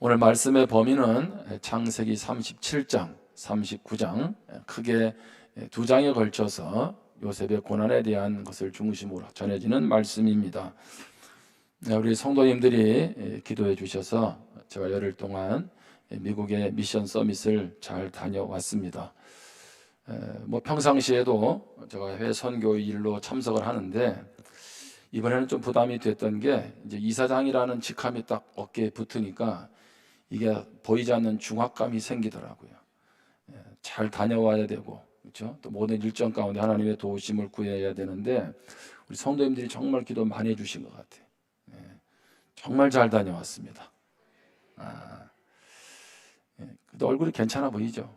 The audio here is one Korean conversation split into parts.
오늘 말씀의 범위는 창세기 37장, 39장 크게 두 장에 걸쳐서 요셉의 고난에 대한 것을 중심으로 전해지는 말씀입니다. 우리 성도님들이 기도해 주셔서 제가 열흘 동안 미국의 미션 서밋을 잘 다녀왔습니다. 평상시에도 제가 해외 선교 일로 참석을 하는데 이번에는 좀 부담이 됐던 게 이제 이사장이라는 직함이 딱 어깨에 붙으니까 이게 보이지 않는 중압감이 생기더라고요. 잘 다녀와야 되고, 그렇죠? 또 모든 일정 가운데 하나님의 도우심을 구해야 되는데 우리 성도님들이 정말 기도 많이 해주신 것 같아요. 정말 잘 다녀왔습니다. 근데 얼굴이 괜찮아 보이죠?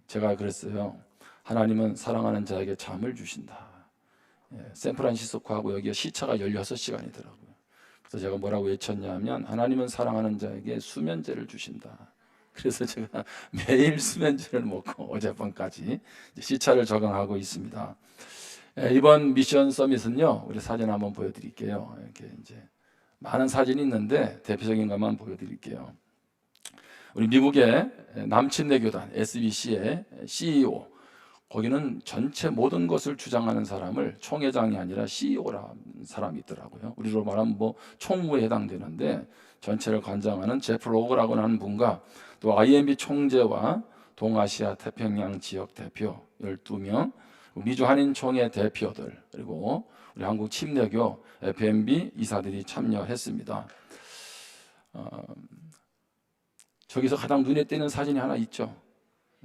제가 그랬어요. 하나님은 사랑하는 자에게 잠을 주신다. 샌프란시스코하고 여기가 시차가 16시간이더라고요. 그래서 제가 뭐라고 외쳤냐면 하나님은 사랑하는 자에게 수면제를 주신다. 그래서 제가 매일 수면제를 먹고 어젯밤까지 시차를 적응하고 있습니다. 이번 미션 서밋은요, 우리 사진 한번 보여드릴게요. 이렇게 이제 많은 사진이 있는데 대표적인 것만 보여드릴게요. 우리 미국의 남침내 교단 SBC의 CEO, 거기는 전체 모든 것을 주장하는 사람을 총회장이 아니라 CEO라는 사람이 있더라고요. 우리로 말하면 총무에 해당되는데 전체를 관장하는 제프 로그라고 하는 분과 또 IMB 총재와 동아시아 태평양 지역 대표 12명, 미주 한인총회 대표들, 그리고 우리 한국 침례교 FMB 이사들이 참여했습니다. 저기서 가장 눈에 띄는 사진이 하나 있죠.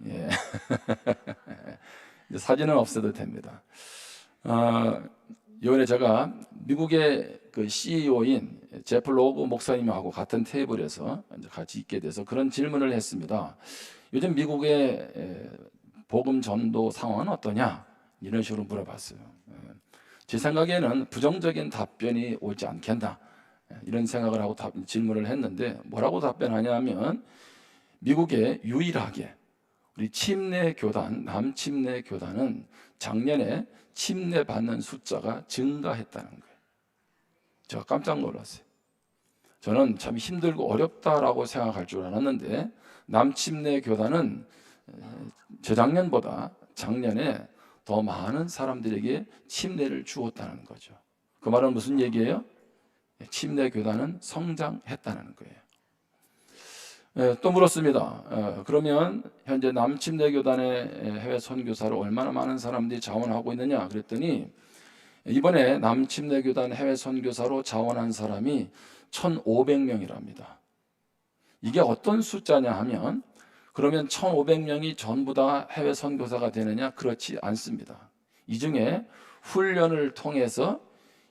예. 사진은 없어도 됩니다. 이번에 제가 미국의 그 CEO인 제프 로그 목사님하고 같은 테이블에서 같이 있게 돼서 그런 질문을 했습니다. 요즘 미국의 복음 전도 상황은 어떠냐? 이런 식으로 물어봤어요. 제 생각에는 부정적인 답변이 오지 않겠나, 이런 생각을 하고 질문을 했는데 뭐라고 답변하냐면 미국에 유일하게 우리 침례 교단, 남침례 교단은 작년에 침례 받는 숫자가 증가했다는 거예요. 제가 깜짝 놀랐어요. 저는 참 힘들고 어렵다라고 생각할 줄 알았는데 남침례 교단은 재작년보다 작년에 더 많은 사람들에게 침례를 주었다는 거죠. 그 말은 무슨 얘기예요? 침례 교단은 성장했다는 거예요. 또 물었습니다. 그러면 현재 남침례 교단의 해외 선교사로 얼마나 많은 사람들이 자원하고 있느냐 그랬더니 이번에 남침례 교단 해외 선교사로 자원한 사람이 1,500명이랍니다. 이게 어떤 숫자냐 하면 그러면 1,500명이 전부 다 해외 선교사가 되느냐? 그렇지 않습니다. 이 중에 훈련을 통해서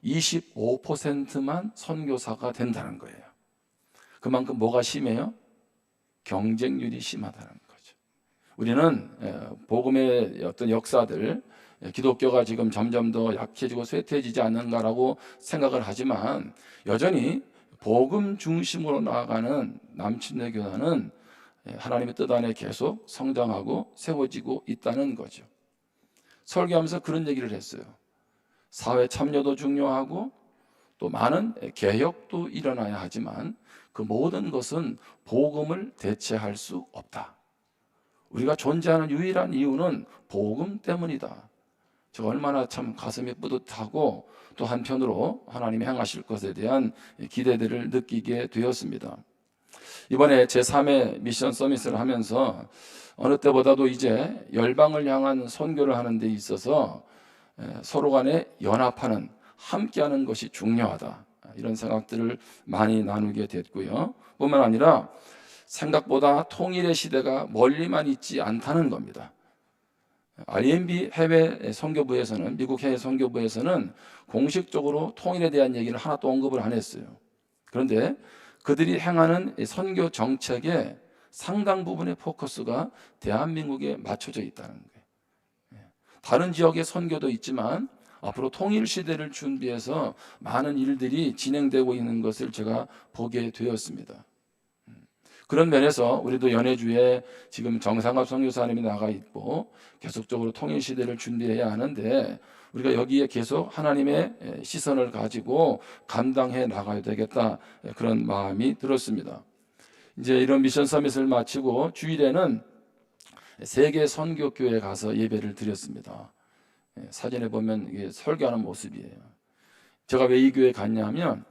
25%만 선교사가 된다는 거예요. 그만큼 뭐가 심해요? 경쟁률이 심하다는 거죠. 우리는 복음의 어떤 역사들, 기독교가 지금 점점 더 약해지고 쇠퇴해지지 않는가라고 생각을 하지만 여전히 복음 중심으로 나아가는 남침례 교단은 하나님의 뜻 안에 계속 성장하고 세워지고 있다는 거죠. 설교하면서 그런 얘기를 했어요. 사회 참여도 중요하고 또 많은 개혁도 일어나야 하지만 그 모든 것은 복음을 대체할 수 없다. 우리가 존재하는 유일한 이유는 복음 때문이다. 제가 얼마나 참 가슴이 뿌듯하고 또 한편으로 하나님이 행하실 것에 대한 기대들을 느끼게 되었습니다. 이번에 제3회 미션 서밋을 하면서 어느 때보다도 이제 열방을 향한 선교를 하는 데 있어서 서로 간에 연합하는, 함께하는 것이 중요하다, 이런 생각들을 많이 나누게 됐고요. 뿐만 아니라 생각보다 통일의 시대가 멀리만 있지 않다는 겁니다. IMB 해외 선교부에서는, 미국 해외 선교부에서는 공식적으로 통일에 대한 얘기를 하나도 언급을 안 했어요. 그런데 그들이 행하는 선교 정책의 상당 부분의 포커스가 대한민국에 맞춰져 있다는 거예요. 다른 지역의 선교도 있지만 앞으로 통일 시대를 준비해서 많은 일들이 진행되고 있는 것을 제가 보게 되었습니다. 그런 면에서 우리도 연해주에 지금 정상갑 선교사님이 나가 있고 계속적으로 통일 시대를 준비해야 하는데 우리가 여기에 계속 하나님의 시선을 가지고 감당해 나가야 되겠다, 그런 마음이 들었습니다. 이제 이런 미션 서밋을 마치고 주일에는 세계 선교교회에 가서 예배를 드렸습니다. 사진에 보면 이게 설교하는 모습이에요. 제가 왜 이 교회에 갔냐면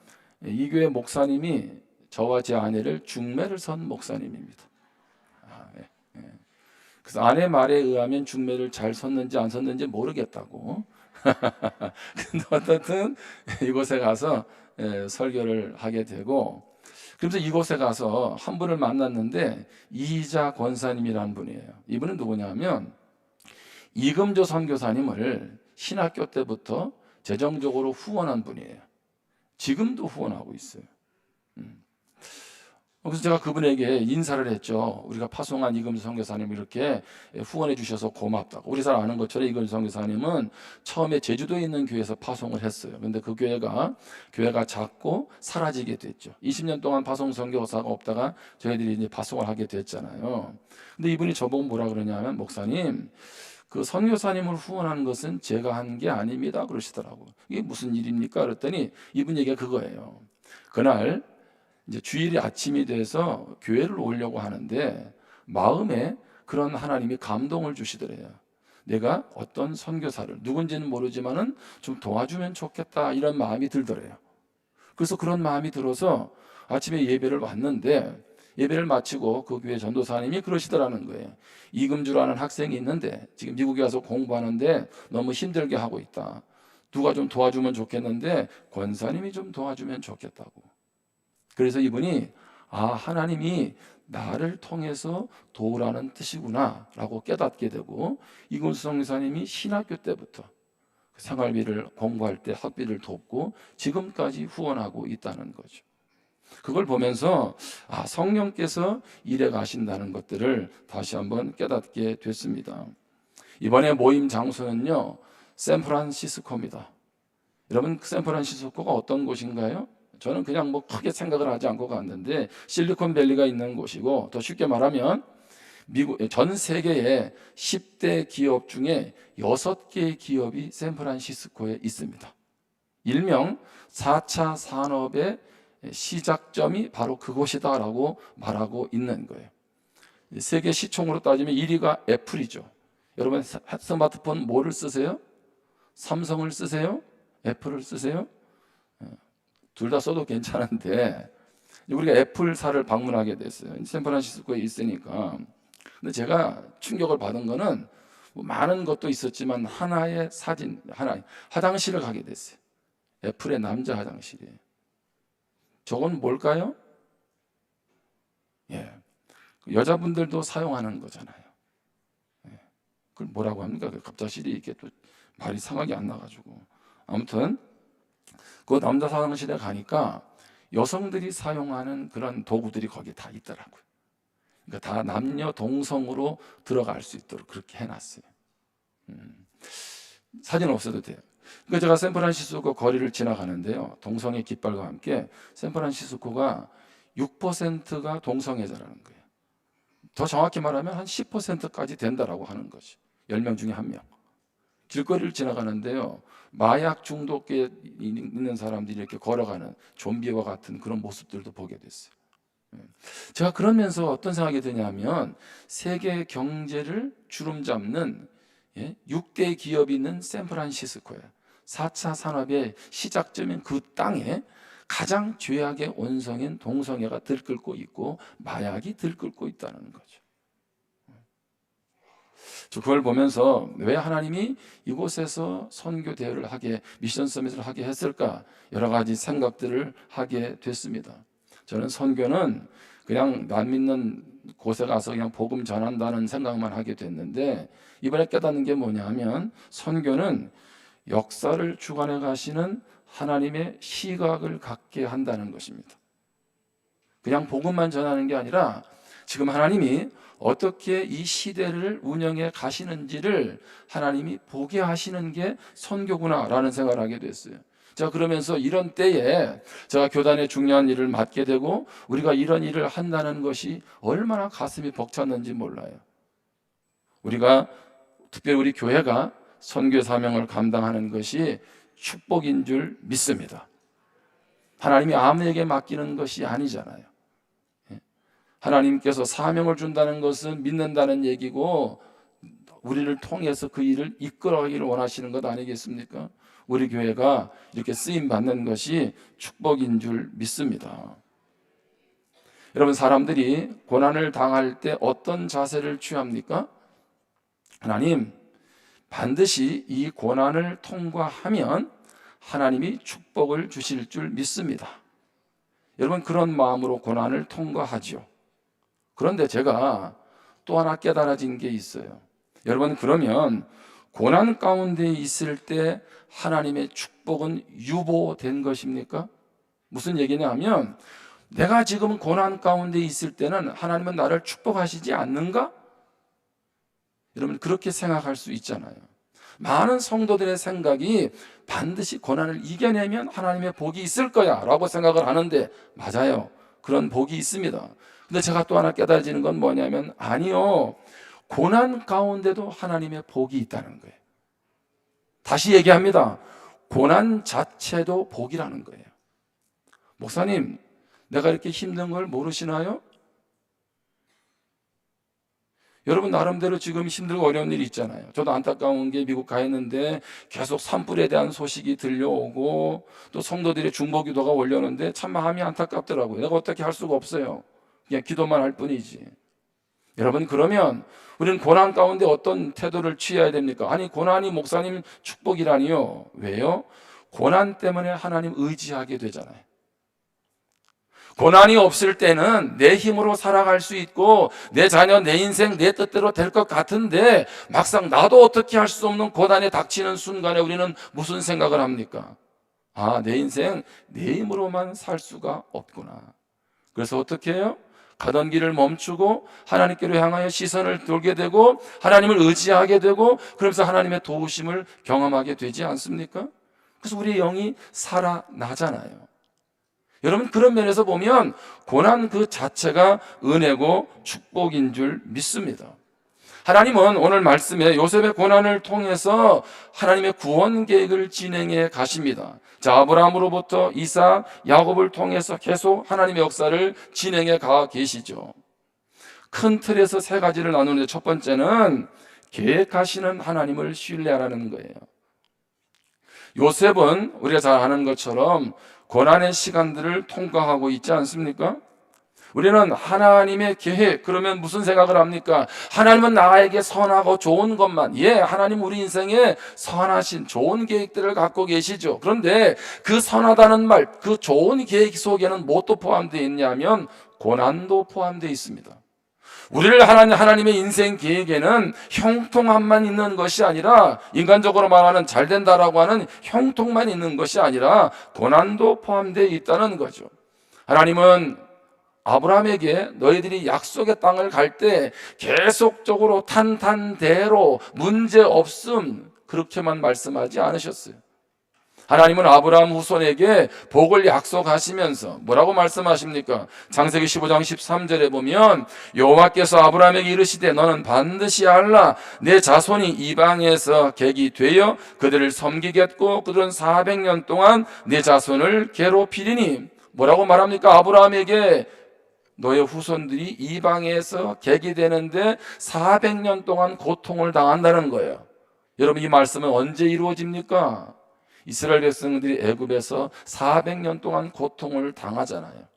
이 교회 목사님이 저와 제 아내를 중매를 선 목사님입니다. 그래서 아내 말에 의하면 중매를 잘 섰는지 안 섰는지 모르겠다고. 근데 어떻든 이곳에 가서 설교를 하게 되고, 그래서 이곳에 가서 한 분을 만났는데 이희자 권사님이라는 분이에요. 이분은 누구냐면 이금조 선교사님을 신학교 때부터 재정적으로 후원한 분이에요. 지금도 후원하고 있어요. 그래서 제가 그분에게 인사를 했죠. 우리가 파송한 이금주 선교사님 이렇게 후원해 주셔서 고맙다고. 우리 잘 아는 것처럼 이금주 선교사님은 처음에 제주도에 있는 교회에서 파송을 했어요. 그런데 그 교회가 작고 사라지게 됐죠. 20년 동안 파송 선교사가 없다가 저희들이 이제 파송을 하게 됐잖아요. 근데 이분이 저보고 뭐라 그러냐면, 목사님, 그 선교사님을 후원하는 것은 제가 한 게 아닙니다 그러시더라고요. 이게 무슨 일입니까? 그랬더니 이분 얘기가 그거예요. 그날 이제 주일이 아침이 돼서 교회를 오려고 하는데 마음에 그런 하나님이 감동을 주시더래요. 내가 어떤 선교사를, 누군지는 모르지만은 좀 도와주면 좋겠다, 이런 마음이 들더래요. 그래서 그런 마음이 들어서 아침에 예배를 왔는데, 예배를 마치고 그 교회 전도사님이 그러시더라는 거예요. 이금주라는 학생이 있는데 지금 미국에 와서 공부하는데 너무 힘들게 하고 있다. 누가 좀 도와주면 좋겠는데 권사님이 좀 도와주면 좋겠다고. 그래서 이분이 하나님이 나를 통해서 도우라는 뜻이구나 라고 깨닫게 되고, 이금수 선교사님이 신학교 때부터 생활비를, 공부할 때 학비를 돕고 지금까지 후원하고 있다는 거죠. 그걸 보면서 성령께서 일해 가신다는 것들을 다시 한번 깨닫게 됐습니다. 이번에 모임 장소는요, 샌프란시스코입니다. 여러분, 샌프란시스코가 어떤 곳인가요? 저는 그냥 크게 생각을 하지 않고 갔는데 실리콘밸리가 있는 곳이고, 더 쉽게 말하면 미국 전 세계의 10대 기업 중에 6개의 기업이 샌프란시스코에 있습니다. 일명 4차 산업의 시작점이 바로 그곳이다라고 말하고 있는 거예요. 세계 시총으로 따지면 1위가 애플이죠. 여러분, 스마트폰 뭐를 쓰세요? 삼성을 쓰세요? 애플을 쓰세요? 둘 다 써도 괜찮은데 우리가 애플사를 방문하게 됐어요. 샌프란시스코에 있으니까. 근데 제가 충격을 받은 거는 많은 것도 있었지만 하나의 화장실을 가게 됐어요. 애플의 남자 화장실이에요. 저건 뭘까요? 여자분들도 사용하는 거잖아요. 그걸 뭐라고 합니까? 갑자기 이렇게 또 말이 상하게 안 나가지고. 아무튼 그 남자 화장실에 가니까 여성들이 사용하는 그런 도구들이 거기 다 있더라고요. 그러니까 다 남녀 동성으로 들어갈 수 있도록 그렇게 해놨어요. 사진 없어도 돼요. 그러니까 제가 샌프란시스코 거리를 지나가는데요, 동성애 깃발과 함께 샌프란시스코가 6%가 동성애자라는 거예요. 더 정확히 말하면 한 10%까지 된다라고 하는 거죠. 10명 중에 1명. 길거리를 지나가는데요, 마약 중독에 있는 사람들이 이렇게 걸어가는 좀비와 같은 그런 모습들도 보게 됐어요. 제가 그러면서 어떤 생각이 드냐면, 세계 경제를 주름잡는 6대 기업이 있는 샌프란시스코에 4차 산업의 시작점인 그 땅에 가장 죄악의 원성인 동성애가 들끓고 있고 마약이 들끓고 있다는 거죠. 그걸 보면서 왜 하나님이 이곳에서 선교 대회를 하게, 미션 서밋을 하게 했을까, 여러 가지 생각들을 하게 됐습니다. 저는 선교는 그냥 난 믿는 곳에 가서 그냥 복음 전한다는 생각만 하게 됐는데, 이번에 깨닫는 게 뭐냐면 선교는 역사를 주관해 가시는 하나님의 시각을 갖게 한다는 것입니다. 그냥 복음만 전하는 게 아니라 지금 하나님이 어떻게 이 시대를 운영해 가시는지를 하나님이 보게 하시는 게 선교구나라는 생각을 하게 됐어요. 제가 그러면서 이런 때에 제가 교단의 중요한 일을 맡게 되고 우리가 이런 일을 한다는 것이 얼마나 가슴이 벅찼는지 몰라요. 우리가, 특별히 우리 교회가 선교 사명을 감당하는 것이 축복인 줄 믿습니다. 하나님이 아무에게 맡기는 것이 아니잖아요. 하나님께서 사명을 준다는 것은 믿는다는 얘기고 우리를 통해서 그 일을 이끌어가기를 원하시는 것 아니겠습니까? 우리 교회가 이렇게 쓰임 받는 것이 축복인 줄 믿습니다. 여러분, 사람들이 고난을 당할 때 어떤 자세를 취합니까? 하나님, 반드시 이 고난을 통과하면 하나님이 축복을 주실 줄 믿습니다. 여러분, 그런 마음으로 고난을 통과하죠. 그런데 제가 또 하나 깨달아진 게 있어요. 여러분, 그러면 고난 가운데 있을 때 하나님의 축복은 유보된 것입니까? 무슨 얘기냐 하면, 내가 지금 고난 가운데 있을 때는 하나님은 나를 축복하시지 않는가? 여러분, 그렇게 생각할 수 있잖아요. 많은 성도들의 생각이 반드시 고난을 이겨내면 하나님의 복이 있을 거야 라고 생각을 하는데, 맞아요, 그런 복이 있습니다. 근데 제가 또 하나 깨달아지는 건 뭐냐면, 아니요, 고난 가운데도 하나님의 복이 있다는 거예요. 다시 얘기합니다. 고난 자체도 복이라는 거예요. 목사님, 내가 이렇게 힘든 걸 모르시나요? 여러분, 나름대로 지금 힘들고 어려운 일이 있잖아요. 저도 안타까운 게 미국 가 있는데 계속 산불에 대한 소식이 들려오고 또 성도들의 중보기도가 올려오는데 참 마음이 안타깝더라고요. 내가 어떻게 할 수가 없어요. 그냥 기도만 할 뿐이지. 여러분, 그러면 우리는 고난 가운데 어떤 태도를 취해야 됩니까? 아니, 고난이 목사님 축복이라니요. 왜요? 고난 때문에 하나님 의지하게 되잖아요. 고난이 없을 때는 내 힘으로 살아갈 수 있고 내 자녀, 내 인생, 내 뜻대로 될 것 같은데 막상 나도 어떻게 할 수 없는 고난에 닥치는 순간에 우리는 무슨 생각을 합니까? 아, 내 인생 내 힘으로만 살 수가 없구나. 그래서 어떻게 해요? 가던 길을 멈추고 하나님께로 향하여 시선을 돌게 되고 하나님을 의지하게 되고 그러면서 하나님의 도우심을 경험하게 되지 않습니까? 그래서 우리의 영이 살아나잖아요. 여러분, 그런 면에서 보면 고난 그 자체가 은혜고 축복인 줄 믿습니다. 하나님은 오늘 말씀에 요셉의 고난을 통해서 하나님의 구원 계획을 진행해 가십니다. 자, 아브라함으로부터 이삭, 야곱을 통해서 계속 하나님의 역사를 진행해 가 계시죠. 큰 틀에서 세 가지를 나누는데 첫 번째는 계획하시는 하나님을 신뢰하라는 거예요. 요셉은 우리가 잘 아는 것처럼 고난의 시간들을 통과하고 있지 않습니까? 우리는 하나님의 계획, 그러면 무슨 생각을 합니까? 하나님은 나에게 선하고 좋은 것만, 하나님 우리 인생에 선하신 좋은 계획들을 갖고 계시죠. 그런데 그 선하다는 말, 그 좋은 계획 속에는 무엇도 포함되어 있냐면 고난도 포함되어 있습니다. 우리를 하나님의 인생 계획에는 형통함만 있는 것이 아니라, 인간적으로 말하는 잘 된다라고 하는 형통만 있는 것이 아니라 고난도 포함되어 있다는 거죠. 하나님은 아브라함에게 너희들이 약속의 땅을 갈 때 계속적으로 탄탄대로 문제 없음 그렇게만 말씀하지 않으셨어요. 하나님은 아브라함 후손에게 복을 약속하시면서 뭐라고 말씀하십니까? 창세기 15장 13절에 보면 여호와께서 아브라함에게 이르시되 너는 반드시 알라 내 자손이 이방에서 객이 되어 그들을 섬기겠고 그들은 400년 동안 내 자손을 괴롭히리니. 뭐라고 말합니까? 아브라함에게 너의 후손들이 이방에서 객이 되는데 400년 동안 고통을 당한다는 거예요. 여러분, 이 말씀은 언제 이루어집니까? 이스라엘 백성들이 애굽에서 400년 동안 고통을 당하잖아요.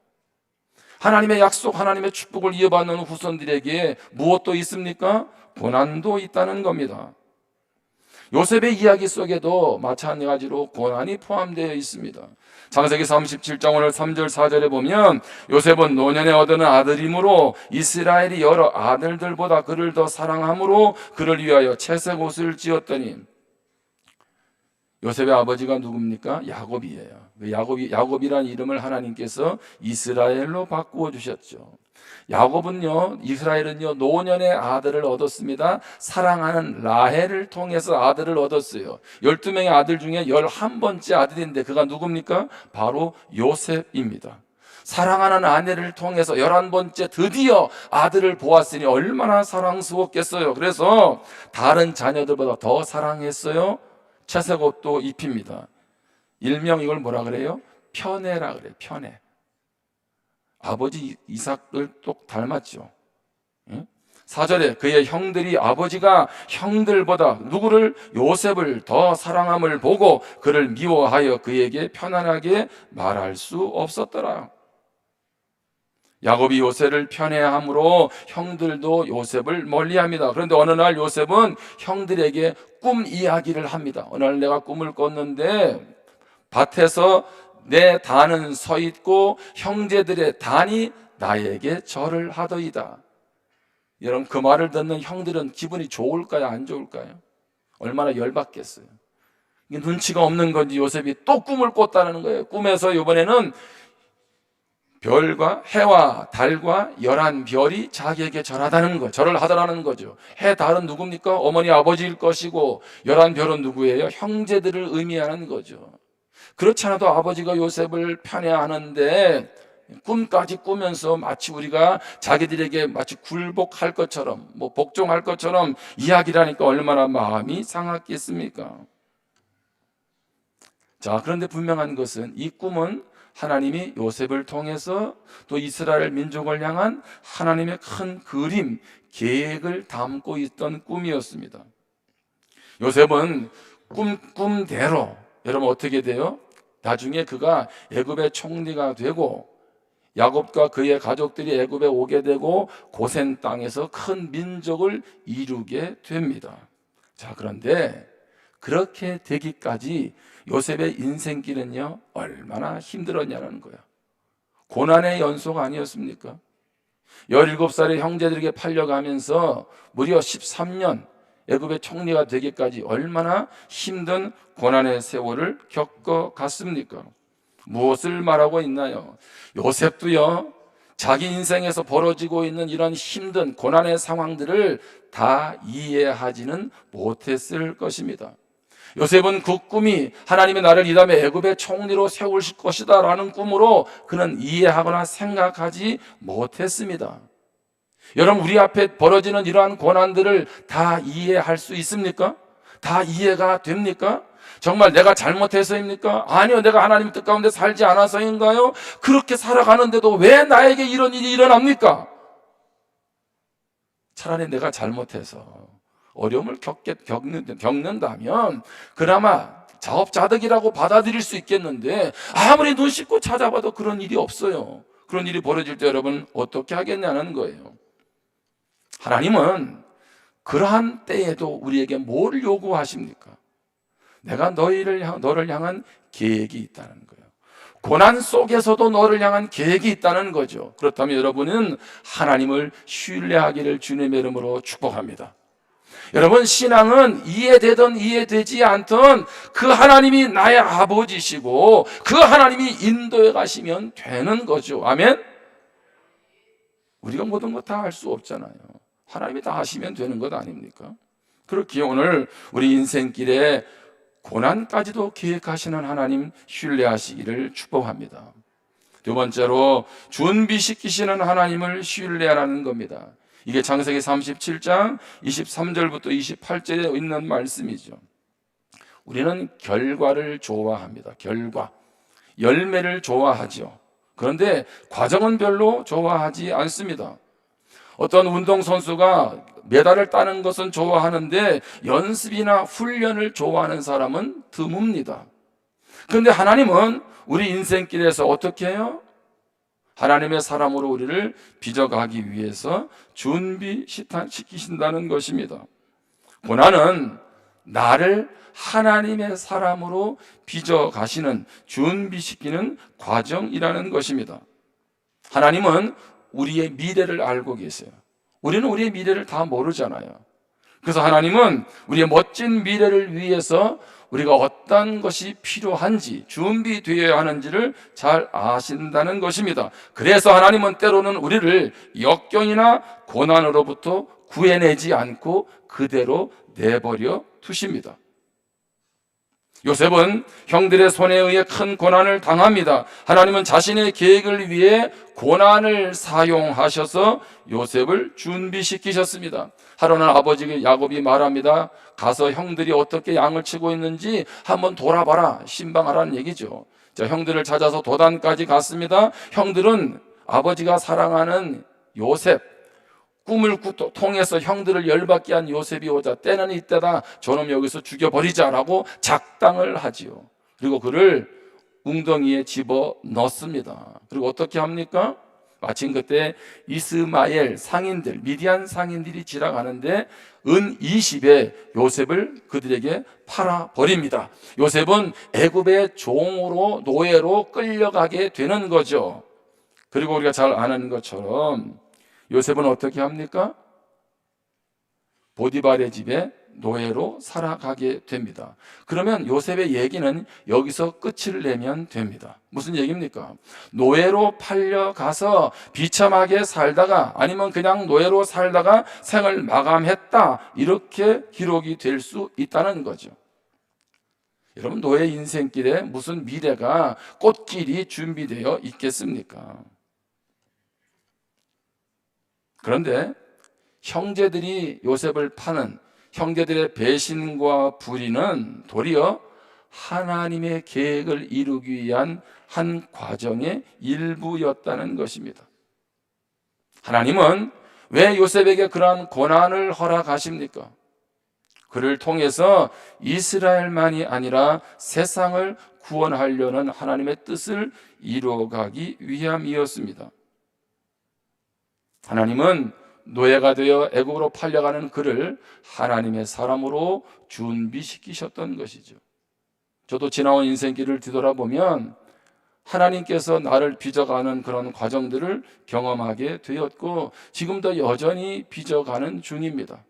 하나님의 약속, 하나님의 축복을 이어받는 후손들에게 무엇도 있습니까? 고난도 있다는 겁니다. 요셉의 이야기 속에도 마찬가지로 고난이 포함되어 있습니다. 창세기 37장 오늘 3절 4절에 보면 요셉은 노년에 얻은 아들이므로 이스라엘이 여러 아들들보다 그를 더 사랑함으로 그를 위하여 채색 옷을 지었더니. 요셉의 아버지가 누굽니까? 야곱이에요. 야곱이라는 이름을 하나님께서 이스라엘로 바꾸어 주셨죠. 이스라엘은요 노년의 아들을 얻었습니다. 사랑하는 라헬을 통해서 아들을 얻었어요. 12명의 아들 중에 11번째 아들인데 그가 누굽니까? 바로 요셉입니다. 사랑하는 아내를 통해서 11번째 드디어 아들을 보았으니 얼마나 사랑스럽겠어요. 그래서 다른 자녀들보다 더 사랑했어요. 채색 옷도 입힙니다. 일명 이걸 뭐라 그래요? 편애라 그래요. 편애. 아버지 이삭을 똑 닮았죠. 4절에 그의 형들이 아버지가 형들보다 누구를? 요셉을 더 사랑함을 보고 그를 미워하여 그에게 편안하게 말할 수 없었더라. 야곱이 요셉을 편애함으로 형들도 요셉을 멀리합니다. 그런데 어느 날 요셉은 형들에게 꿈 이야기를 합니다. 어느 날 내가 꿈을 꿨는데 밭에서 내 단은 서 있고 형제들의 단이 나에게 절을 하더이다. 여러분, 그 말을 듣는 형들은 기분이 좋을까요? 안 좋을까요? 얼마나 열받겠어요. 이게 눈치가 없는 건지 요셉이 또 꿈을 꿨다는 거예요. 꿈에서 이번에는 별과 해와 달과 11별이 자기에게 절하다는 거, 절을 하더라는 거죠. 해, 달은 누굽니까? 어머니 아버지일 것이고 11별은 누구예요? 형제들을 의미하는 거죠. 그렇지 않아도 아버지가 요셉을 편애하는데 꿈까지 꾸면서 마치 우리가 자기들에게 마치 굴복할 것처럼 복종할 것처럼 이야기를 하니까 얼마나 마음이 상하겠습니까? 자, 그런데 분명한 것은 이 꿈은 하나님이 요셉을 통해서 또 이스라엘 민족을 향한 하나님의 큰 그림, 계획을 담고 있던 꿈이었습니다. 요셉은 꿈대로 여러분 어떻게 돼요? 나중에 그가 애굽의 총리가 되고 야곱과 그의 가족들이 애굽에 오게 되고 고센 땅에서 큰 민족을 이루게 됩니다. 자, 그런데 그렇게 되기까지 요셉의 인생길은요 얼마나 힘들었냐는 거야. 고난의 연속 아니었습니까? 17살의 형제들에게 팔려가면서 무려 13년 애굽의 총리가 되기까지 얼마나 힘든 고난의 세월을 겪어갔습니까? 무엇을 말하고 있나요? 요셉도요 자기 인생에서 벌어지고 있는 이런 힘든 고난의 상황들을 다 이해하지는 못했을 것입니다. 요셉은 그 꿈이 하나님의 나를 이 다음에 애굽의 총리로 세우실 것이다 라는 꿈으로 그는 이해하거나 생각하지 못했습니다. 여러분, 우리 앞에 벌어지는 이러한 고난들을 다 이해할 수 있습니까? 다 이해가 됩니까? 정말 내가 잘못해서입니까? 아니요, 내가 하나님 뜻 가운데 살지 않아서인가요? 그렇게 살아가는데도 왜 나에게 이런 일이 일어납니까? 차라리 내가 잘못해서 어려움을 겪는다면 그나마 자업자득이라고 받아들일 수 있겠는데 아무리 눈 씻고 찾아봐도 그런 일이 없어요. 그런 일이 벌어질 때 여러분 어떻게 하겠냐는 거예요. 하나님은 그러한 때에도 우리에게 뭘 요구하십니까? 내가 너를 향한 계획이 있다는 거예요. 고난 속에서도 너를 향한 계획이 있다는 거죠. 그렇다면 여러분은 하나님을 신뢰하기를 주님의 이름으로 축복합니다. 여러분, 신앙은 이해되든 이해되지 않든 그 하나님이 나의 아버지시고 그 하나님이 인도해 가시면 되는 거죠. 아멘? 우리가 모든 것 다 할 수 없잖아요. 하나님이 다 하시면 되는 것 아닙니까? 그렇기에 오늘 우리 인생길에 고난까지도 계획하시는 하나님 신뢰하시기를 축복합니다. 두 번째로 준비시키시는 하나님을 신뢰하라는 겁니다. 이게 창세기 37장 23절부터 28절에 있는 말씀이죠. 우리는 결과를 좋아합니다. 결과, 열매를 좋아하죠. 그런데 과정은 별로 좋아하지 않습니다. 어떤 운동선수가 메달을 따는 것은 좋아하는데 연습이나 훈련을 좋아하는 사람은 드뭅니다. 그런데 하나님은 우리 인생길에서 어떻게 해요? 하나님의 사람으로 우리를 빚어가기 위해서 준비시키신다는 것입니다. 고난은 나를 하나님의 사람으로 빚어가시는, 준비시키는 과정이라는 것입니다. 하나님은 우리의 미래를 알고 계세요. 우리는 우리의 미래를 다 모르잖아요. 그래서 하나님은 우리의 멋진 미래를 위해서 우리가 어떤 것이 필요한지, 준비되어야 하는지를 잘 아신다는 것입니다. 그래서 하나님은 때로는 우리를 역경이나 고난으로부터 구해내지 않고 그대로 내버려 두십니다. 요셉은 형들의 손에 의해 큰 고난을 당합니다. 하나님은 자신의 계획을 위해 고난을 사용하셔서 요셉을 준비시키셨습니다. 하루는 아버지 야곱이 말합니다. 가서 형들이 어떻게 양을 치고 있는지 한번 돌아봐라, 신방하라는 얘기죠. 자, 형들을 찾아서 도단까지 갔습니다. 형들은 아버지가 사랑하는 요셉, 꿈을 통해서 형들을 열받게 한 요셉이 오자 때는 이때다, 저놈 여기서 죽여버리자라고 작당을 하지요. 그리고 그를 웅덩이에 집어 넣습니다. 그리고 어떻게 합니까? 마침 그때 이스마엘 상인들, 미디안 상인들이 지나가는데 은 20에 요셉을 그들에게 팔아버립니다. 요셉은 애굽의 종으로, 노예로 끌려가게 되는 거죠. 그리고 우리가 잘 아는 것처럼 요셉은 어떻게 합니까? 보디발의 집에 노예로 살아가게 됩니다. 그러면 요셉의 얘기는 여기서 끝을 내면 됩니다. 무슨 얘기입니까? 노예로 팔려가서 비참하게 살다가, 아니면 그냥 노예로 살다가 생을 마감했다, 이렇게 기록이 될 수 있다는 거죠. 여러분, 노예 인생길에 무슨 미래가, 꽃길이 준비되어 있겠습니까? 그런데 형제들이 요셉을 파는 형제들의 배신과 불의는 도리어 하나님의 계획을 이루기 위한 한 과정의 일부였다는 것입니다. 하나님은 왜 요셉에게 그러한 고난을 허락하십니까? 그를 통해서 이스라엘만이 아니라 세상을 구원하려는 하나님의 뜻을 이루어가기 위함이었습니다. 하나님은 노예가 되어 애국으로 팔려가는 그를 하나님의 사람으로 준비시키셨던 것이죠. 저도 지나온 인생길을 뒤돌아보면 하나님께서 나를 빚어가는 그런 과정들을 경험하게 되었고, 지금도 여전히 빚어가는 중입니다.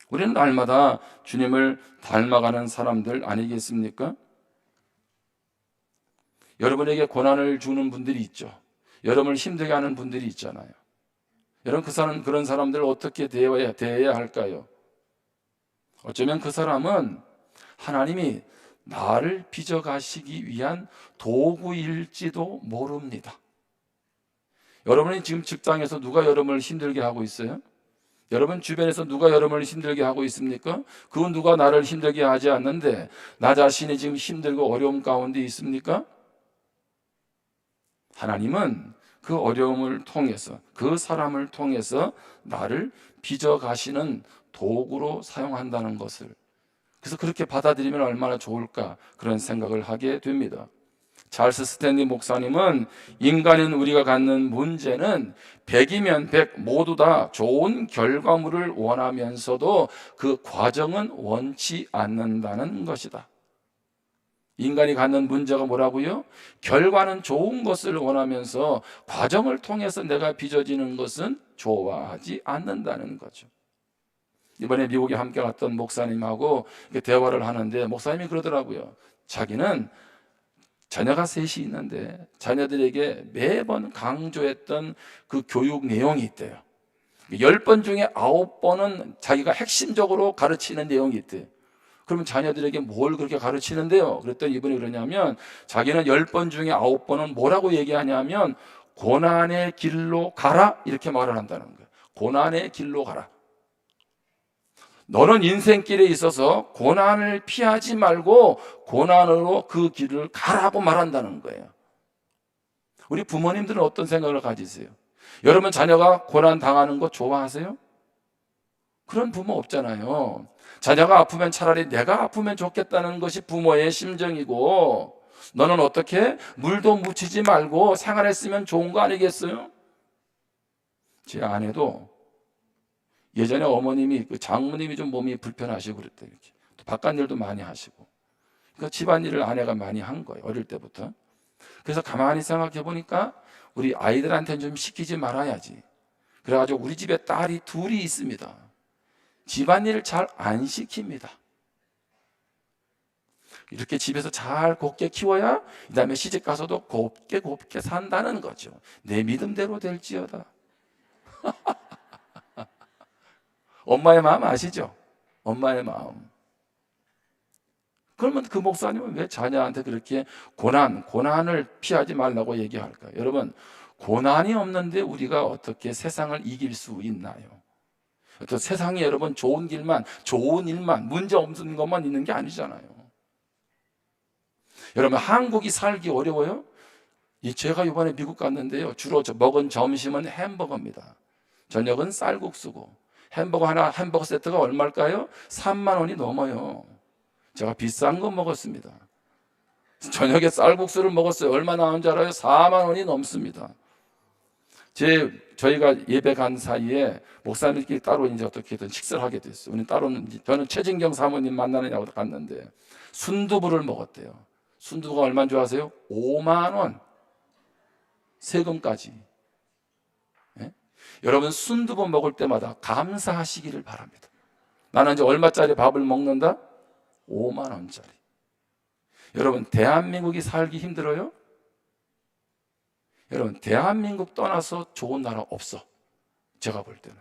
우리는 날마다 주님을 닮아가는 사람들 아니겠습니까? 여러분에게 고난을 주는 분들이 있죠. 여러분을 힘들게 하는 분들이 있잖아요. 여러분, 그런 사람들을 어떻게 대해야 할까요? 어쩌면 그 사람은 하나님이 나를 빚어가시기 위한 도구일지도 모릅니다. 여러분이 지금 직장에서 누가 여러분을 힘들게 하고 있어요? 여러분 주변에서 누가 여러분을 힘들게 하고 있습니까? 그건 누가 나를 힘들게 하지 않는데 나 자신이 지금 힘들고 어려움 가운데 있습니까? 하나님은 그 어려움을 통해서, 그 사람을 통해서 나를 빚어가시는 도구로 사용한다는 것을, 그래서 그렇게 받아들이면 얼마나 좋을까, 그런 생각을 하게 됩니다. 찰스 스탠리 목사님은 인간인 우리가 갖는 문제는 100이면 100 모두 다 좋은 결과물을 원하면서도 그 과정은 원치 않는다는 것이다. 인간이 갖는 문제가 뭐라고요? 결과는 좋은 것을 원하면서 과정을 통해서 내가 빚어지는 것은 좋아하지 않는다는 거죠. 이번에 미국에 함께 갔던 목사님하고 대화를 하는데 목사님이 그러더라고요. 자기는 자녀가 셋이 있는데 자녀들에게 매번 강조했던 그 교육 내용이 있대요. 10번 중에 9번은 자기가 핵심적으로 가르치는 내용이 있대요. 그러면 자녀들에게 뭘 그렇게 가르치는데요? 그랬더니 이분이 그러냐면 자기는 10번 중에 9번은 뭐라고 얘기하냐면 고난의 길로 가라, 이렇게 말을 한다는 거예요. 고난의 길로 가라. 너는 인생길에 있어서 고난을 피하지 말고 고난으로 그 길을 가라고 말한다는 거예요. 우리 부모님들은 어떤 생각을 가지세요? 여러분 자녀가 고난 당하는 거 좋아하세요? 그런 부모 없잖아요. 자녀가 아프면 차라리 내가 아프면 좋겠다는 것이 부모의 심정이고, 너는 어떻게 물도 묻히지 말고 생활했으면 좋은 거 아니겠어요? 제 아내도 예전에 어머님이, 그 장모님이 좀 몸이 불편하시고 그랬대요. 이렇게. 또 바깥일도 많이 하시고. 그러니까 집안일을 아내가 많이 한 거예요. 어릴 때부터. 그래서 가만히 생각해 보니까 우리 아이들한테는 좀 시키지 말아야지. 그래가지고 우리 집에 딸이 둘이 있습니다. 집안일을 잘 안 시킵니다. 이렇게 집에서 잘 곱게 키워야 그 다음에 시집 가서도 곱게 산다는 거죠. 내 믿음대로 될지어다. 엄마의 마음 아시죠? 엄마의 마음. 그러면 그 목사님은 왜 자녀한테 그렇게 고난을 피하지 말라고 얘기할까요? 여러분, 고난이 없는데 우리가 어떻게 세상을 이길 수 있나요? 또 세상에 여러분 좋은 일만, 문제 없는 것만 있는 게 아니잖아요. 여러분, 한국이 살기 어려워요? 제가 이번에 미국 갔는데요, 주로 먹은 점심은 햄버거입니다. 저녁은 쌀국수고, 햄버거 세트가 얼마일까요? 3만 원이 넘어요. 제가 비싼 거 먹었습니다. 저녁에 쌀국수를 먹었어요. 얼마 나온 줄 알아요? 4만 원이 넘습니다. 저희가 예배 간 사이에 목사님끼리 따로 이제 어떻게든 식사를 하게 됐어요. 저는 최진경 사모님 만나느냐고 갔는데 순두부를 먹었대요. 순두부가 얼마인 줄 아세요? 5만 원. 세금까지. 예? 여러분, 순두부 먹을 때마다 감사하시기를 바랍니다. 나는 이제 얼마짜리 밥을 먹는다? 5만 원짜리. 여러분, 대한민국이 살기 힘들어요? 여러분, 대한민국 떠나서 좋은 나라 없어. 제가 볼 때는.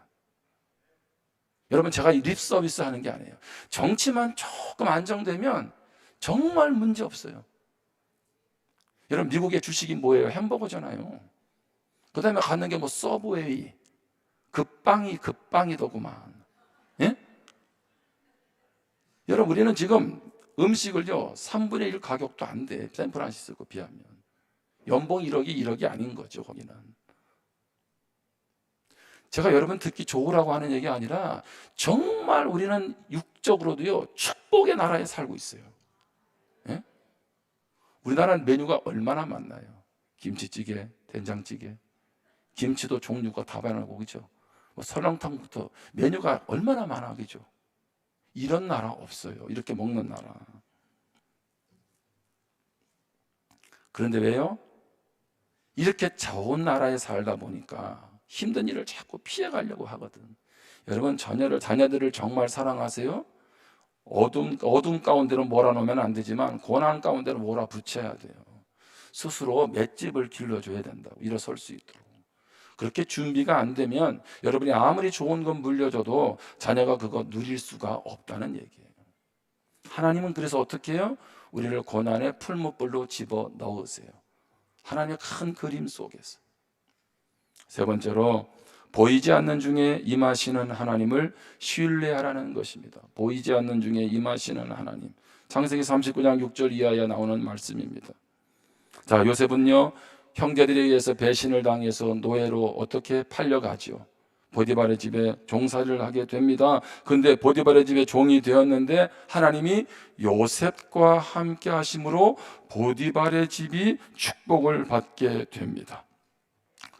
여러분, 제가 립 서비스 하는 게 아니에요. 정치만 조금 안정되면 정말 문제 없어요. 여러분, 미국의 주식이 뭐예요? 햄버거잖아요. 그 다음에 가는 게 뭐 서브웨이, 급빵이더구만. 예? 여러분, 우리는 지금 음식을요 3분의 1 가격도 안 돼. 샌프란시스코 비하면. 연봉 1억이 아닌 거죠, 거기는. 제가 여러분 듣기 좋으라고 하는 얘기 아니라 정말 우리는 육적으로도요 축복의 나라에 살고 있어요. 예? 우리나라는 메뉴가 얼마나 많나요? 김치찌개, 된장찌개, 김치도 종류가 다양하고, 그죠? 설렁탕부터 메뉴가 얼마나 많아, 그죠? 이런 나라 없어요. 이렇게 먹는 나라. 그런데 왜요? 이렇게 좋은 나라에 살다 보니까 힘든 일을 자꾸 피해가려고 하거든. 여러분, 자녀들을 정말 사랑하세요? 어둠 가운데로 몰아넣으면 안 되지만 고난 가운데로 몰아붙여야 돼요. 스스로 맷집을 길러줘야 된다고, 일어설 수 있도록. 그렇게 준비가 안 되면 여러분이 아무리 좋은 건 물려줘도 자녀가 그거 누릴 수가 없다는 얘기예요. 하나님은 그래서 어떻게 해요? 우리를 고난의 풀무불로 집어 넣으세요. 하나님의 큰 그림 속에서. 세 번째로, 보이지 않는 중에 임하시는 하나님을 신뢰하라는 것입니다. 보이지 않는 중에 임하시는 하나님. 창세기 39장 6절 이하에 나오는 말씀입니다. 자, 요셉은요 형제들에 의해서 배신을 당해서 노예로 어떻게 팔려가죠. 보디발의 집에 종살이를 하게 됩니다. 근데 보디발의 집에 종이 되었는데 하나님이 요셉과 함께 하심으로 보디발의 집이 축복을 받게 됩니다.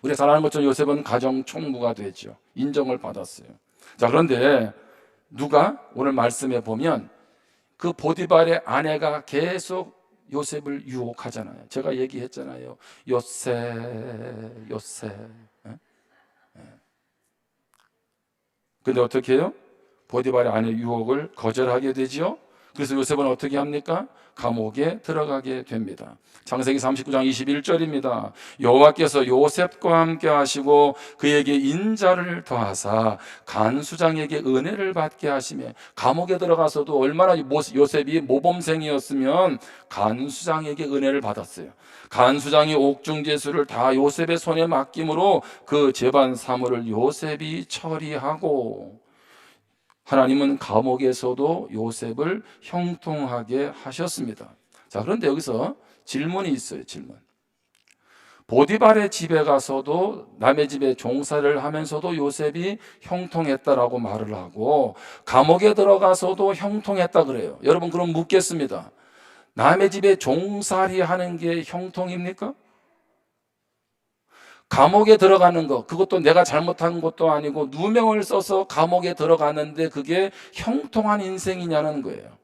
우리가 잘 아는 것처럼 요셉은 가정 총무가 되죠. 인정을 받았어요. 자, 그런데 누가 오늘 말씀에 보면 그 보디발의 아내가 계속 요셉을 유혹하잖아요. 제가 얘기했잖아요. 요셉. 근데 어떻게 해요? 보디발의 아내 유혹을 거절하게 되죠. 그래서 요셉은 어떻게 합니까? 감옥에 들어가게 됩니다. 창세기 39장 21절입니다. 여호와께서 요셉과 함께 하시고 그에게 인자를 더하사 간수장에게 은혜를 받게 하시며, 감옥에 들어가서도 얼마나 요셉이 모범생이었으면 간수장에게 은혜를 받았어요. 간수장이 옥중제수를 다 요셉의 손에 맡김으로 그 재반 사물을 요셉이 처리하고, 하나님은 감옥에서도 요셉을 형통하게 하셨습니다. 자, 그런데 여기서 질문이 있어요. 질문. 보디발의 집에 가서도, 남의 집에 종살이를 하면서도 요셉이 형통했다라고 말을 하고, 감옥에 들어가서도 형통했다 그래요. 여러분, 그럼 묻겠습니다. 남의 집에 종살이 하는 게 형통입니까? 감옥에 들어가는 것, 그것도 내가 잘못한 것도 아니고 누명을 써서 감옥에 들어가는데 그게 형통한 인생이냐는 거예요.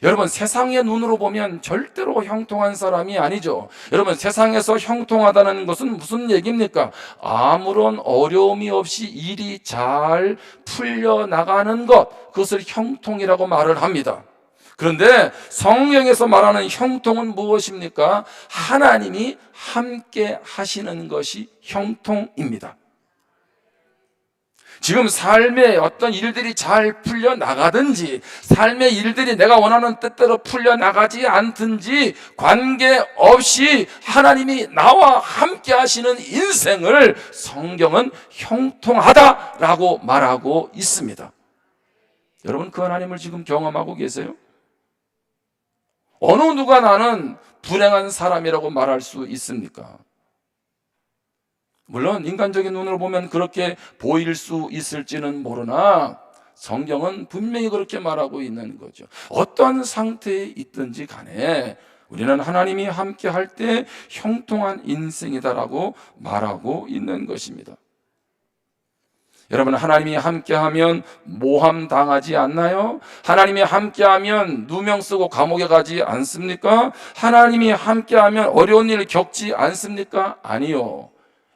여러분, 세상의 눈으로 보면 절대로 형통한 사람이 아니죠. 여러분, 세상에서 형통하다는 것은 무슨 얘기입니까? 아무런 어려움이 없이 일이 잘 풀려나가는 것, 그것을 형통이라고 말을 합니다. 그런데 성경에서 말하는 형통은 무엇입니까? 하나님이 함께 하시는 것이 형통입니다. 지금 삶의 어떤 일들이 잘 풀려나가든지, 삶의 일들이 내가 원하는 뜻대로 풀려나가지 않든지 관계없이 하나님이 나와 함께 하시는 인생을 성경은 형통하다라고 말하고 있습니다. 여러분, 그 하나님을 지금 경험하고 계세요? 어느 누가 나는 불행한 사람이라고 말할 수 있습니까? 물론 인간적인 눈으로 보면 그렇게 보일 수 있을지는 모르나 성경은 분명히 그렇게 말하고 있는 거죠. 어떤 상태에 있든지 간에 우리는 하나님이 함께 할 때 형통한 인생이다라고 말하고 있는 것입니다. 여러분, 하나님이 함께하면 모함 당하지 않나요? 하나님이 함께하면 누명 쓰고 감옥에 가지 않습니까? 하나님이 함께하면 어려운 일 겪지 않습니까? 아니요.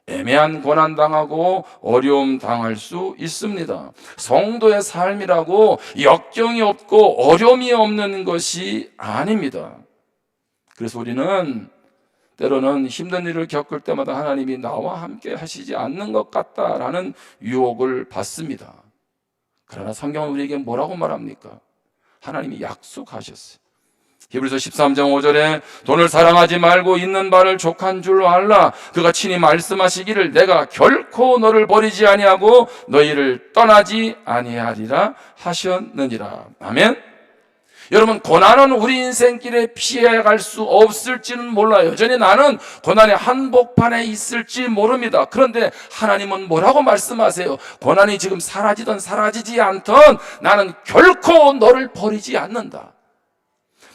애매한 고난 당하고 어려움 당할 수 있습니다. 성도의 삶이라고 역경이 없고 어려움이 없는 것이 아닙니다. 그래서 우리는 때로는 힘든 일을 겪을 때마다 하나님이 나와 함께 하시지 않는 것 같다라는 유혹을 받습니다. 그러나 성경은 우리에게 뭐라고 말합니까? 하나님이 약속하셨어요. 히브리서 13장 5절에 돈을 사랑하지 말고 있는 바를 족한 줄로 알라. 그가 친히 말씀하시기를 내가 결코 너를 버리지 아니하고 너희를 떠나지 아니하리라 하셨느니라. 아멘. 여러분, 고난은 우리 인생길에 피해갈 수 없을지는 몰라요. 여전히 나는 고난의 한복판에 있을지 모릅니다. 그런데 하나님은 뭐라고 말씀하세요? 고난이 지금 사라지든 사라지지 않든 나는 결코 너를 버리지 않는다.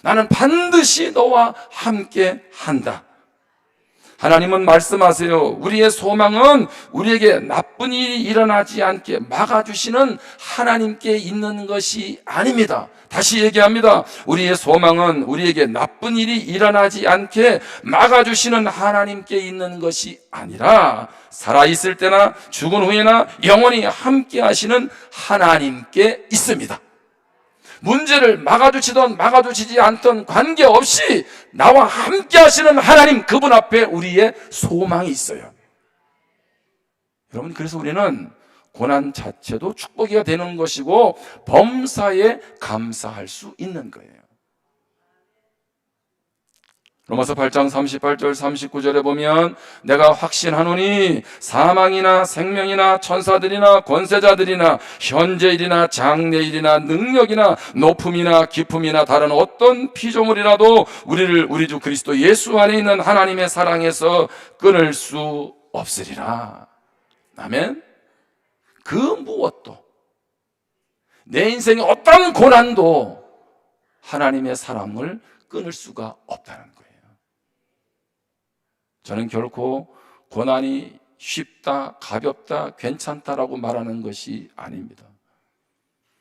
나는 반드시 너와 함께 한다. 하나님은 말씀하세요. 우리의 소망은 우리에게 나쁜 일이 일어나지 않게 막아주시는 하나님께 있는 것이 아닙니다. 다시 얘기합니다. 우리의 소망은 우리에게 나쁜 일이 일어나지 않게 막아주시는 하나님께 있는 것이 아니라 살아있을 때나 죽은 후에나 영원히 함께 하시는 하나님께 있습니다. 문제를 막아주시든 막아주시지 않든 관계없이 나와 함께 하시는 하나님, 그분 앞에 우리의 소망이 있어요. 여러분, 그래서 우리는 고난 자체도 축복이 되는 것이고 범사에 감사할 수 있는 거예요. 로마서 8장 38절 39절에 보면 내가 확신하노니 사망이나 생명이나 천사들이나 권세자들이나 현재일이나 장래일이나 능력이나 높음이나 깊음이나 다른 어떤 피조물이라도 우리를 우리 주 그리스도 예수 안에 있는 하나님의 사랑에서 끊을 수 없으리라. 아멘. 그 무엇도, 내 인생의 어떤 고난도 하나님의 사랑을 끊을 수가 없다는 거예요. 저는 결코 고난이 쉽다, 가볍다, 괜찮다라고 말하는 것이 아닙니다.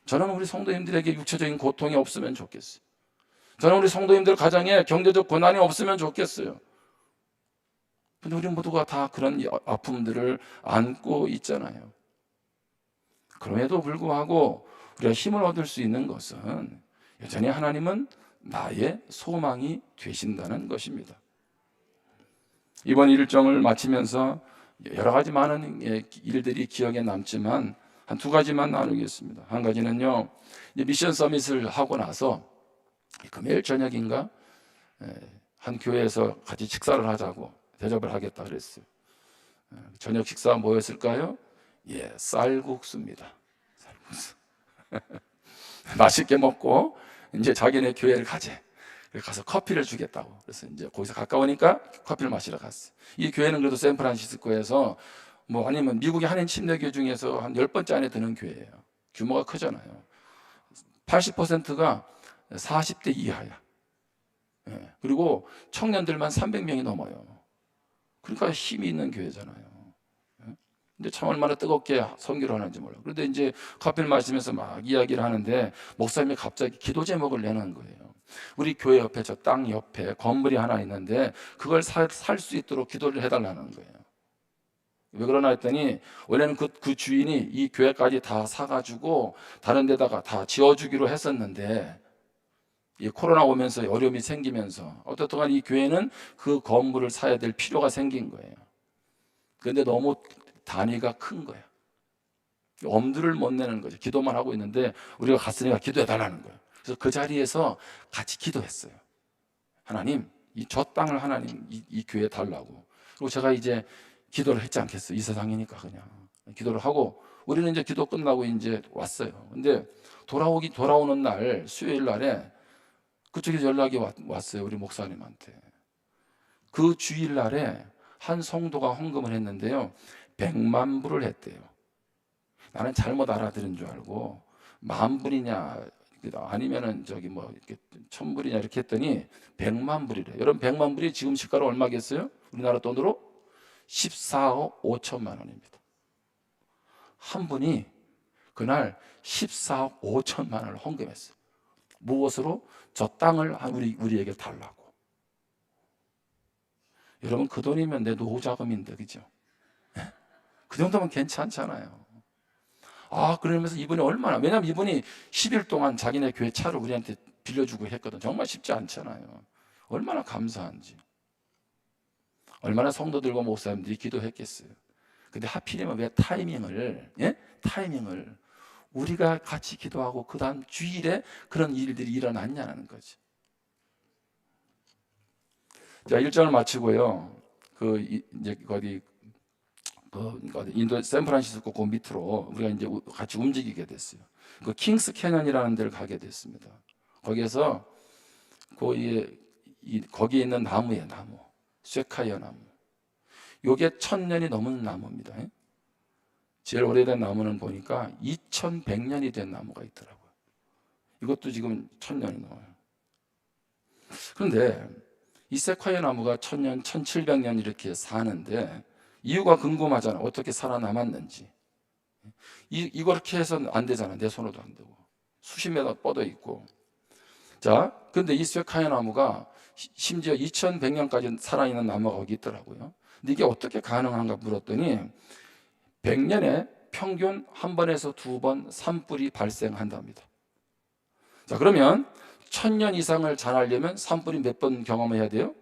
저는 우리 성도님들에게 육체적인 고통이 없으면 좋겠어요. 저는 우리 성도님들 가정에 경제적 고난이 없으면 좋겠어요. 근데 우리 모두가 다 그런 아픔들을 안고 있잖아요. 그럼에도 불구하고 우리가 힘을 얻을 수 있는 것은 여전히 하나님은 나의 소망이 되신다는 것입니다. 이번 일정을 마치면서 여러 가지 많은 일들이 기억에 남지만 한 두 가지만 나누겠습니다. 한 가지는요, 미션 서밋을 하고 나서 금요일 저녁인가 한 교회에서 같이 식사를 하자고 대접을 하겠다 그랬어요. 저녁 식사가 뭐였을까요? 쌀국수입니다. 쌀국수. 맛있게 먹고 이제 자기네 교회를 가재. 가서 커피를 주겠다고. 그래서 이제 거기서 가까우니까 커피를 마시러 갔어요. 이 교회는 그래도 샌프란시스코에서 아니면 미국의 한인 침례교회 중에서 한 10번째 안에 드는 교회예요. 규모가 크잖아요. 80%가 40대 이하야. 그리고 청년들만 300명이 넘어요. 그러니까 힘이 있는 교회잖아요. 근데 참 얼마나 뜨겁게 선교를 하는지 몰라요. 그런데 이제 커피를 마시면서 막 이야기를 하는데 목사님이 갑자기 기도 제목을 내는 거예요. 우리 교회 옆에 저 땅 옆에 건물이 하나 있는데 그걸 살 수 있도록 기도를 해달라는 거예요. 왜 그러나 했더니 원래는 그 주인이 이 교회까지 다 사가지고 다른 데다가 다 지어주기로 했었는데 이 코로나 오면서 어려움이 생기면서 어떻든 간에 이 교회는 그 건물을 사야 될 필요가 생긴 거예요. 그런데 너무 단위가 큰 거예요. 엄두를 못 내는 거죠. 기도만 하고 있는데 우리가 갔으니까 기도해달라는 거예요. 그래서 그 자리에서 같이 기도했어요. 하나님, 저 땅을 하나님 이 교회에 달라고. 그리고 제가 이제 기도를 했지 않겠어요. 이 세상이니까 그냥 기도를 하고 우리는 이제 기도 끝나고 이제 왔어요. 근데 돌아오는 날 수요일 날에 그쪽에서 연락이 왔어요. 우리 목사님한테. 그 주일날에 한 성도가 헌금을 했는데요, 100만 불을 했대요. 나는 잘못 알아들은 줄 알고, 10,000불이냐 아니면은 저기 뭐 이렇게 1,000불이냐 이렇게 했더니 100만 불이래. 여러분, 100만 불이 지금 시가로 얼마겠어요? 우리나라 돈으로 14억 5천만 원입니다. 한 분이 그날 14억 5천만 원을 헌금했어요. 무엇으로? 저 땅을 우리에게 달라고. 여러분, 그 돈이면 내 노후자금인데, 그죠? 그 정도면 괜찮잖아요. 그러면서 이분이 얼마나, 왜냐면 이분이 10일 동안 자기네 교회 차를 우리한테 빌려주고 했거든. 정말 쉽지 않잖아요. 얼마나 감사한지. 얼마나 성도들과 목사님들이 기도했겠어요. 근데 하필이면 왜 타이밍을 우리가 같이 기도하고 그 다음 주일에 그런 일들이 일어났냐는 거지. 자, 1장을 마치고요. 이제 인도 샌프란시스코 그 밑으로 우리가 이제 같이 움직이게 됐어요. 그 킹스 캐년이라는 데를 가게 됐습니다. 거기에서 거기에 있는 나무, 쇠카이어 나무. 요게 1,000년이 넘은 나무입니다. 제일 오래된 나무는 보니까 2,100년이 된 나무가 있더라고요. 이것도 지금 1,000년이 넘어요. 그런데 이 세콰이어 나무가 1,000년, 1,700년 이렇게 사는데 이유가 궁금하잖아. 어떻게 살아남았는지. 이렇게 해서는 안 되잖아. 내 손으로도 안 되고. 수십 메다 뻗어 있고. 자, 근데 이 세콰이어 나무가 심지어 2,100년까지 살아있는 나무가 거기 있더라고요. 근데 이게 어떻게 가능한가 물었더니 100년에 평균 1번에서 2번 산불이 발생한답니다. 자, 그러면 1,000년 이상을 자라려면 산불이 몇 번 경험해야 돼요?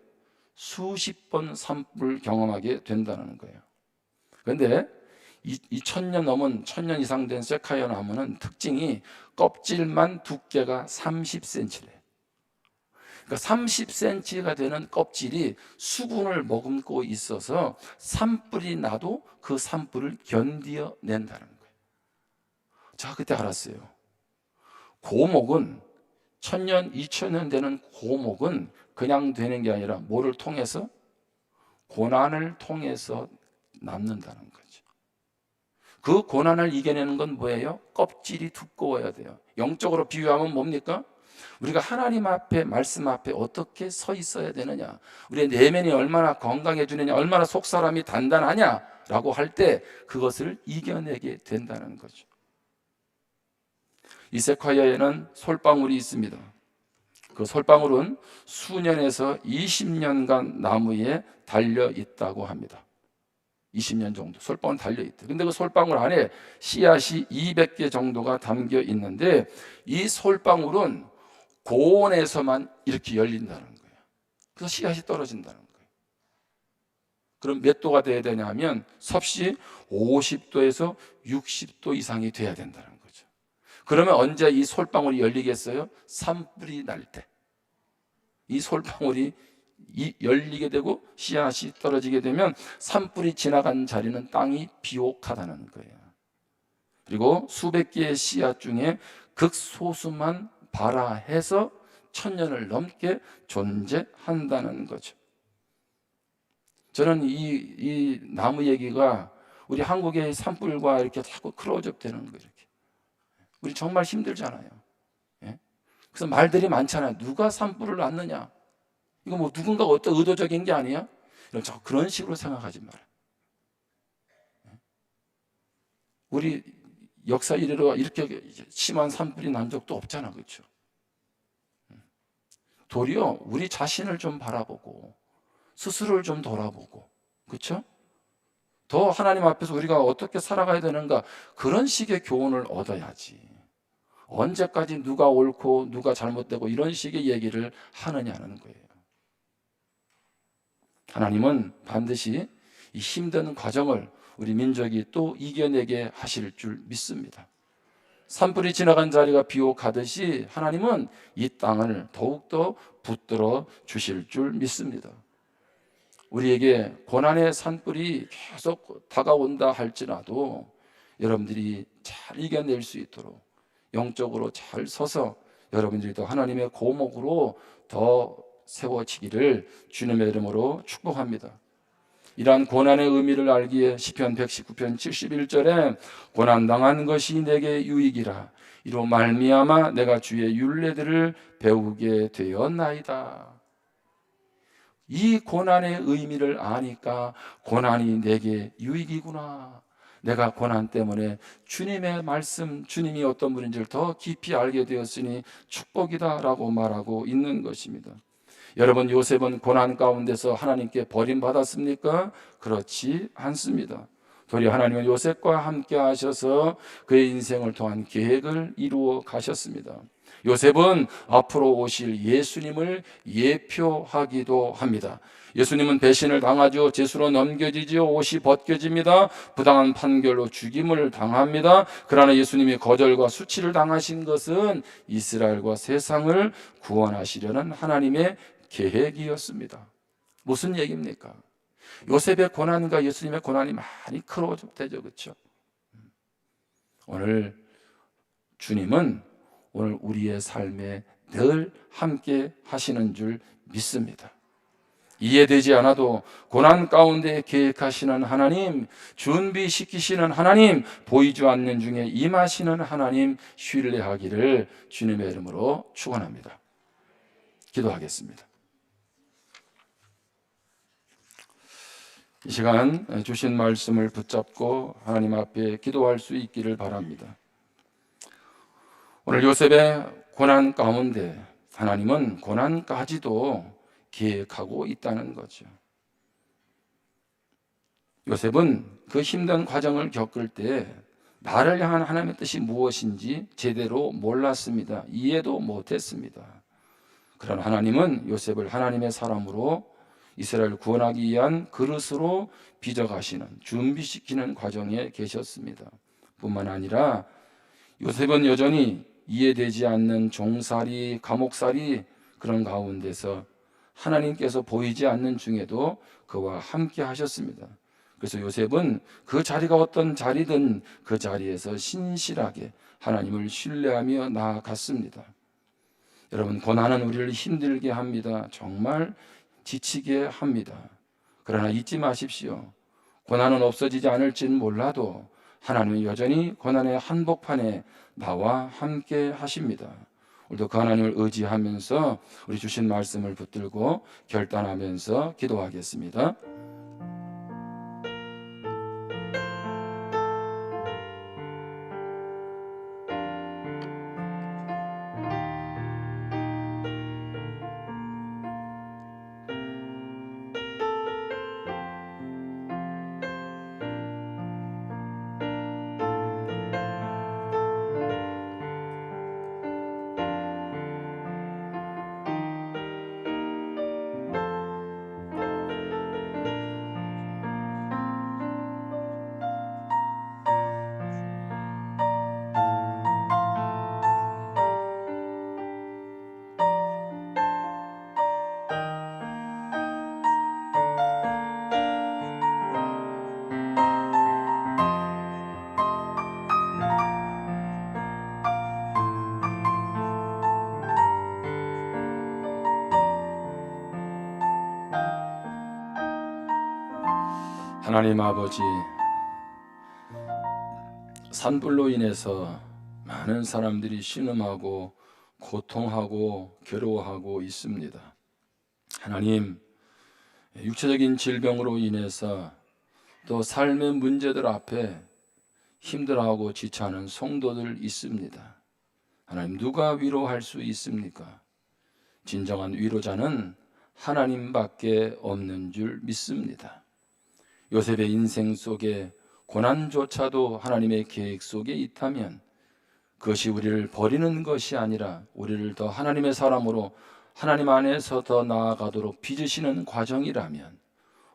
수십 번 산불 경험하게 된다는 거예요. 그런데 이 1,000년 넘은 1,000년 이상 된 세콰이어 나무는 특징이 껍질만 두께가 30cm래요. 그러니까 30cm가 되는 껍질이 수분을 머금고 있어서 산불이 나도 그 산불을 견뎌낸다는 거예요. 자, 그때 알았어요. 고목은 1,000년, 2,000년 되는 고목은 그냥 되는 게 아니라 뭐를 통해서? 고난을 통해서 남는다는 거죠. 그 고난을 이겨내는 건 뭐예요? 껍질이 두꺼워야 돼요. 영적으로 비유하면 뭡니까? 우리가 하나님 앞에, 말씀 앞에 어떻게 서 있어야 되느냐, 우리의 내면이 얼마나 건강해지느냐, 얼마나 속사람이 단단하냐라고 할 때 그것을 이겨내게 된다는 거죠. 이 세콰이어에는 솔방울이 있습니다. 그 솔방울은 수년에서 20년간 나무에 달려 있다고 합니다. 20년 정도 솔방울 달려 있대. 근데 그 솔방울 안에 씨앗이 200개 정도가 담겨 있는데 이 솔방울은 고온에서만 이렇게 열린다는 거예요. 그래서 씨앗이 떨어진다는 거예요. 그럼 몇 도가 돼야 되냐 하면 섭씨 50도에서 60도 이상이 돼야 된다는 거죠. 그러면 언제 이 솔방울이 열리겠어요? 산불이 날 때. 이 솔방울이 열리게 되고 씨앗이 떨어지게 되면 산불이 지나간 자리는 땅이 비옥하다는 거예요. 그리고 수백 개의 씨앗 중에 극소수만 발화해서 1,000년을 넘게 존재한다는 거죠. 저는 이 나무 얘기가 우리 한국의 산불과 이렇게 자꾸 클로즈업 되는 거예요. 이렇게. 우리 정말 힘들잖아요. 예? 그래서 말들이 많잖아요. 누가 산불을 놨느냐? 이거 뭐 누군가가 어떤 의도적인 게 아니야? 그런 식으로 생각하지 마라. 우리 역사 이래로 이렇게 심한 산불이 난 적도 없잖아, 그렇죠? 도리어 우리 자신을 좀 바라보고 스스로를 좀 돌아보고, 그렇죠? 더 하나님 앞에서 우리가 어떻게 살아가야 되는가, 그런 식의 교훈을 얻어야지. 언제까지 누가 옳고 누가 잘못되고 이런 식의 얘기를 하느냐는 거예요. 하나님은 반드시 이 힘든 과정을 우리 민족이 또 이겨내게 하실 줄 믿습니다. 산불이 지나간 자리가 비옥하듯이 하나님은 이 땅을 더욱더 붙들어 주실 줄 믿습니다. 우리에게 고난의 산불이 계속 다가온다 할지라도 여러분들이 잘 이겨낼 수 있도록 영적으로 잘 서서 여러분들이 더 하나님의 고목으로 더 세워지기를 주님의 이름으로 축복합니다. 이러한 고난의 의미를 알기에 시편 119편 71절에 고난당한 것이 내게 유익이라 이로 말미암아 내가 주의 율례들을 배우게 되었나이다. 이 고난의 의미를 아니까 고난이 내게 유익이구나. 내가 고난 때문에 주님의 말씀, 주님이 어떤 분인지를 더 깊이 알게 되었으니 축복이다라고 말하고 있는 것입니다. 여러분, 요셉은 고난 가운데서 하나님께 버림받았습니까? 그렇지 않습니다. 도리어 하나님은 요셉과 함께 하셔서 그의 인생을 통한 계획을 이루어 가셨습니다. 요셉은 앞으로 오실 예수님을 예표하기도 합니다. 예수님은 배신을 당하죠. 죄수로 넘겨지죠. 옷이 벗겨집니다. 부당한 판결로 죽임을 당합니다. 그러나 예수님이 거절과 수치를 당하신 것은 이스라엘과 세상을 구원하시려는 하나님의 계획이었습니다. 무슨 얘기입니까? 요셉의 고난과 예수님의 고난이 많이 크로즈되죠, 그렇죠? 오늘 주님은 오늘 우리의 삶에 늘 함께 하시는 줄 믿습니다. 이해되지 않아도 고난 가운데 계획하시는 하나님, 준비시키시는 하나님, 보이지 않는 중에 임하시는 하나님 신뢰하기를 주님의 이름으로 축원합니다. 기도하겠습니다. 이 시간 주신 말씀을 붙잡고 하나님 앞에 기도할 수 있기를 바랍니다. 오늘 요셉의 고난 가운데 하나님은 고난까지도 계획하고 있다는 거죠. 요셉은 그 힘든 과정을 겪을 때 나를 향한 하나님의 뜻이 무엇인지 제대로 몰랐습니다. 이해도 못했습니다. 그러나 하나님은 요셉을 하나님의 사람으로 이스라엘을 구원하기 위한 그릇으로 빚어가시는, 준비시키는 과정에 계셨습니다. 뿐만 아니라 요셉은 여전히 이해되지 않는 종살이, 감옥살이 그런 가운데서 하나님께서 보이지 않는 중에도 그와 함께 하셨습니다. 그래서 요셉은 그 자리가 어떤 자리든 그 자리에서 신실하게 하나님을 신뢰하며 나아갔습니다. 여러분, 고난은 우리를 힘들게 합니다. 정말 지치게 합니다. 그러나 잊지 마십시오. 고난은 없어지지 않을지는 몰라도 하나님은 여전히 고난의 한복판에 나와 함께 하십니다. 우리도 그 하나님을 의지하면서 우리 주신 말씀을 붙들고 결단하면서 기도하겠습니다. 하나님 아버지, 산불로 인해서 많은 사람들이 신음하고 고통하고 괴로워하고 있습니다. 하나님, 육체적인 질병으로 인해서 또 삶의 문제들 앞에 힘들어하고 지쳐하는 성도들 있습니다. 하나님, 누가 위로할 수 있습니까? 진정한 위로자는 하나님밖에 없는 줄 믿습니다. 요셉의 인생 속에 고난조차도 하나님의 계획 속에 있다면 그것이 우리를 버리는 것이 아니라 우리를 더 하나님의 사람으로 하나님 안에서 더 나아가도록 빚으시는 과정이라면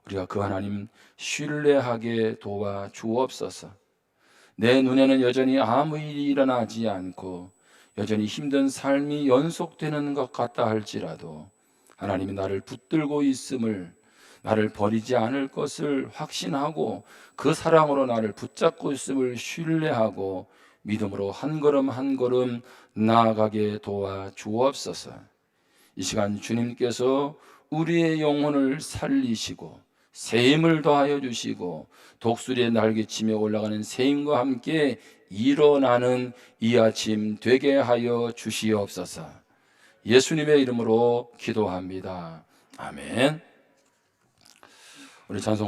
우리가 그 하나님 신뢰하게 도와 주옵소서. 내 눈에는 여전히 아무 일이 일어나지 않고 여전히 힘든 삶이 연속되는 것 같다 할지라도 하나님이 나를 붙들고 있음을, 나를 버리지 않을 것을 확신하고 그 사랑으로 나를 붙잡고 있음을 신뢰하고 믿음으로 한 걸음 한 걸음 나아가게 도와 주옵소서. 이 시간 주님께서 우리의 영혼을 살리시고 새 힘을 더하여 주시고 독수리의 날개치며 올라가는 새 힘과 함께 일어나는 이 아침 되게 하여 주시옵소서. 예수님의 이름으로 기도합니다. 아멘. 우리 찬송가